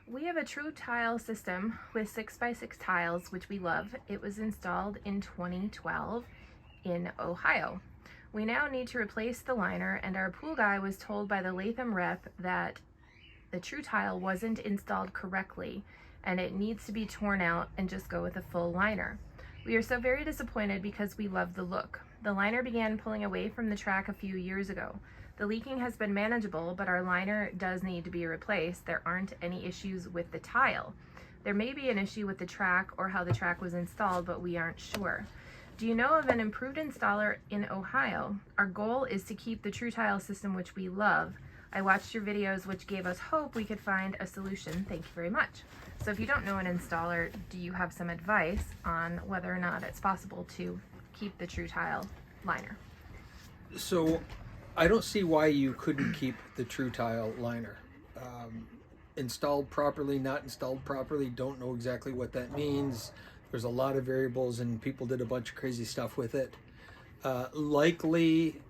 We have a Trutile system with 6x6 tiles, which we love. It was installed in 2012 in Ohio. We now need to replace the liner, and our pool guy was told by the Latham rep that the Trutile wasn't installed correctly and it needs to be torn out and just go with a full liner. We are so very disappointed because we love the look. The liner began pulling away from the track a few years ago. The leaking has been manageable, but our liner does need to be replaced. There aren't any issues with the tile. There may be an issue with the track or how the track was installed, but we aren't sure. Do you know of an improved installer in Ohio? Our goal is to keep the Trutile system, which we love. I watched your videos, which gave us hope we could find a solution. Thank you very much. So if you don't know an installer, do you have some advice on whether or not it's possible to keep the Trutile liner? So I don't see why you couldn't keep the Trutile liner. Installed properly, not installed properly, don't know exactly what that means. There's a lot of variables and people did a bunch of crazy stuff with it. Likely,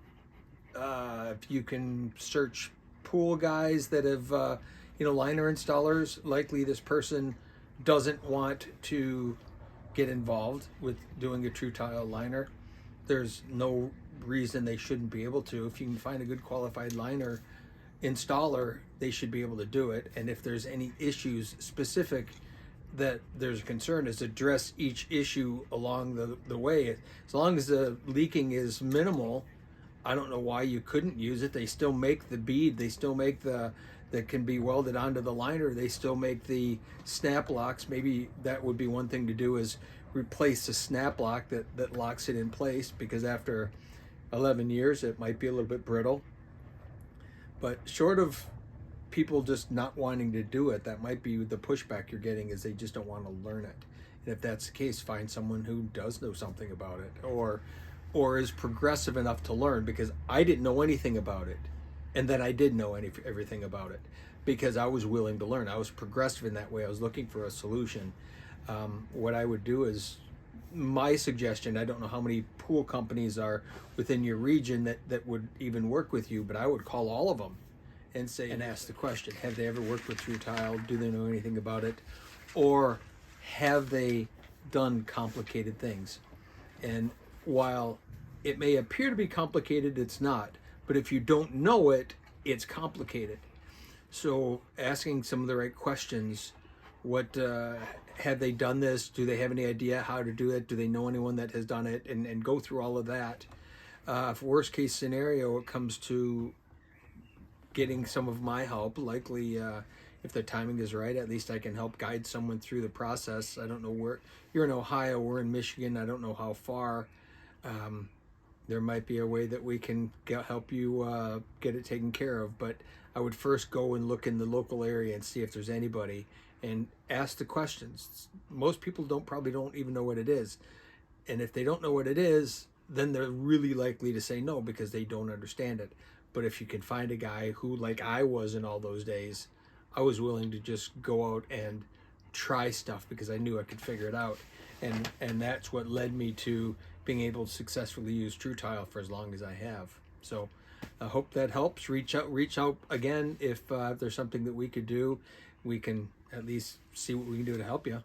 if you can search pool guys that have, liner installers, likely this person doesn't want to get involved with doing a Trutile liner. There's no reason they shouldn't be able to. If you can find a good qualified liner installer, they should be able to do it. And if there's any issues specific that there's a concern, is address each issue along the way. As long as the leaking is minimal, I don't know why you couldn't use it. They still make the bead, they still make that can be welded onto the liner, they still make the snap locks. Maybe that would be one thing to do, is replace the snap lock that locks it in place, because after 11 years it might be a little bit brittle. But short of people just not wanting to do it, that might be the pushback you're getting, is they just don't want to learn it. And if that's the case, find someone who does know something about it, or is progressive enough to learn, because I didn't know anything about it, and then I did know everything about it because I was willing to learn. I was progressive in that way. I was looking for a solution. What I would do is, my suggestion, I don't know how many pool companies are within your region that would even work with you, but I would call all of them and say, and ask the question, have they ever worked with Trutile? Do they know anything about it? Or have they done complicated things? And while it may appear to be complicated, it's not. But if you don't know it, it's complicated. So asking some of the right questions, what have they done this? Do they have any idea how to do it? Do they know anyone that has done it? And go through all of that. If worst case scenario, it comes to getting some of my help, likely if the timing is right, at least I can help guide someone through the process. I don't know where, you're in Ohio, we're in Michigan, I don't know how far. There might be a way that we can help you get it taken care of, but I would first go and look in the local area and see if there's anybody and ask the questions. Most people probably don't even know what it is. And if they don't know what it is, then they're really likely to say no because they don't understand it. But if you can find a guy who, like I was in all those days, I was willing to just go out and try stuff because I knew I could figure it out. And that's what led me to being able to successfully use Trutile for as long as I have. So I hope that helps. Reach out again if there's something that we could do. We can at least see what we can do to help you.